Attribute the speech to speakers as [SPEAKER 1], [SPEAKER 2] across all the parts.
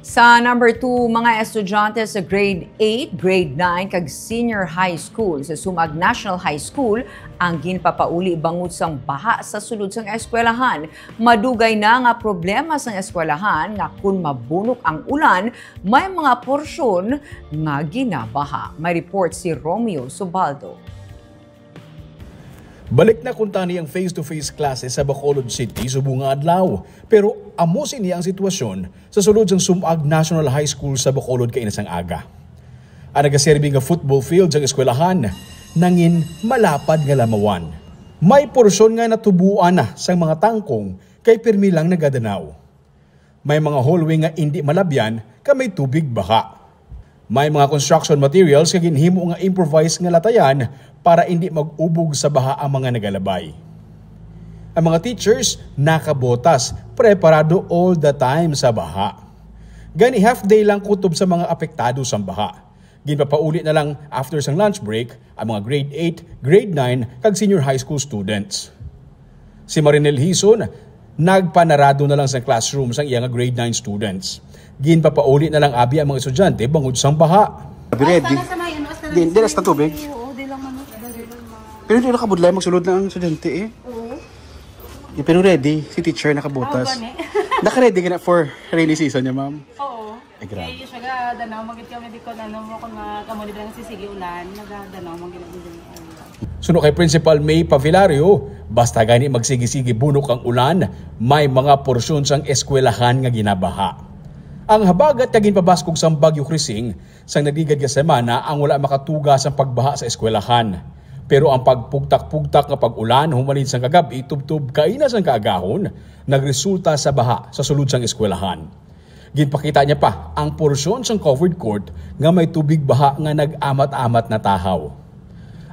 [SPEAKER 1] Sa number 2, mga estudyante sa grade 8, grade 9 kag senior high school sa Sumag National High School ang ginpapauli bangod sang baha sa sulod sang eskwelahan. Madugay na nga problema sang eskwelahan nga kun mabunok ang ulan, may mga porsyon nga ginabaha. May report si Romeo Subaldo.
[SPEAKER 2] Balik na kuntani ang face-to-face klase sa Bacolod City subong nga adlaw. Pero amo sini ang sitwasyon sa sulod sang Sumag National High School sa Bacolod kay inasang aga. Ang nagaserbi nga football field sang eskwelahan nangin malapad nga lamawan. May porsyon nga natubuan na sang mga tangkong kay pirmi lang nagadanaw. May mga hallway nga hindi malabyan ka may tubig baha. May mga construction materials nga ginhimo nga improvised nga latayan para hindi mag-ubog sa baha ang mga nagalabay. Ang mga teachers nakabotas, preparado all the time sa baha. Gani half day lang kutob sa mga apektado sa baha. Ginpapauli na lang after sang lunch break ang mga grade 8, grade 9 kag senior high school students. Si Marinel Hison nagpanarado na lang sa classroom sang iya nga grade 9 students. Ginpapauli na lang abi ang mga estudyante bangod sang baha.
[SPEAKER 3] Ready. Di na tubig. Pero hindi nakabudlay, magsulod na ang estudyante eh.
[SPEAKER 4] Oo.
[SPEAKER 3] Pero ready, si teacher nakabutas. Naka-ready ka na for rainy season niya, ma'am?
[SPEAKER 4] Oo.
[SPEAKER 3] Ay, grabe.
[SPEAKER 4] Kaya siya ga, danaw, magit kami di ko na mo kung kamunid lang sisigi ulan, nagadanaw, magginagin.
[SPEAKER 2] Suno kay Principal May Pavilario, basta gani magsigi-sigi bunok ang ulan, may mga porsyon sang eskwelahan nga ginabaha. Ang habagat kagin pabaskog sang Bagyo Krising, sang nagigad nga semana ang wala makatuga sang pagbaha sa eskwelahan. Pero ang pagpugtak-pugtak nga pag-ulan humalin sang kagabi tubtub kaina sang kaagahon, nagresulta sa baha sa sulod sang eskwelahan. Ginpakita niya pa ang porsyon sang covered court nga may tubig baha nga nag-amat-amat na tahaw.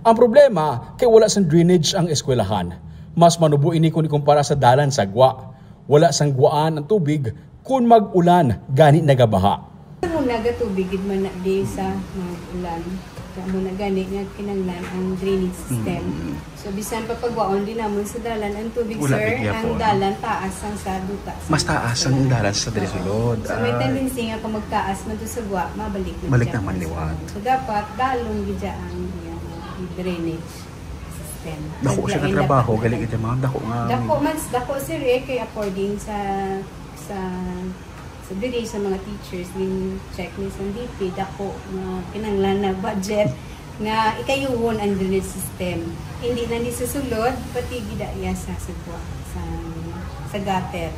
[SPEAKER 2] Ang problema kay wala sang drainage ang eskwelahan. Mas manubo ini kung ikumpara sa dalan sa gwa. Wala sang gwaan ang tubig kung mag-ulan gani nagabaha.
[SPEAKER 5] Muna gatubig man na di sa mag-ulan. Muna gani nga kinanglan ang drainage system. So bisan pa pagwaon din namon sa dalan ang tubig,
[SPEAKER 3] Wala
[SPEAKER 5] sir,
[SPEAKER 3] bigya
[SPEAKER 5] ang
[SPEAKER 3] po.
[SPEAKER 5] dalan taas ang sa duta.
[SPEAKER 3] Mas taas ang dalan sa Dirisulod.
[SPEAKER 5] So may tendency nga kung magtaas man to sa gwa, mabalik na
[SPEAKER 3] Balik
[SPEAKER 5] dyan.
[SPEAKER 3] naman liwat.
[SPEAKER 5] So dapat dalong gidya ang drainage system.
[SPEAKER 3] Dako siya na trabaho, galing ito ma'am. Dako nga.
[SPEAKER 5] Dako sir kay according sa diri sa mga teachers din check ni sa DP dako nga kinanglan na budget nga ikayuhon ang drainage system. Hindi na ni susulod pati gidaya sa sagwa sa gutter.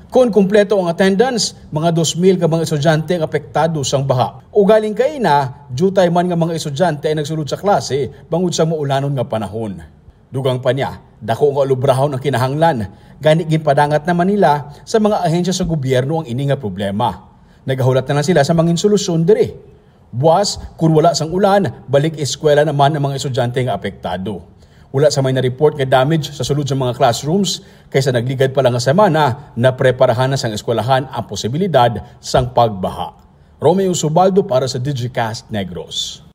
[SPEAKER 2] Kung kumpleto ang attendance, mga 2,000 ka mga estudyante ang apektado sang baha. O galing kay na, jutay man nga mga estudyante ay nagsulod sa klase bangod sa maulanon nga panahon. Dugang pa niya, dako nga lubrahon ang kinahanglan. Gani ginpadangat naman nila sa mga ahensya sa gobyerno ang ini nga problema. Nagahulat na lang sila sa mangin solusyon diri. Buwas, kung wala sang ulan, balik eskwela naman ang mga estudyante nga apektado. Wala sa may na-report nga damage sa sulod sa mga classrooms kaysa nagligad pa lang nga semana na preparahan na sang eskwelahan ang posibilidad sang pagbaha. Romeo Subaldo para sa Digicast Negros.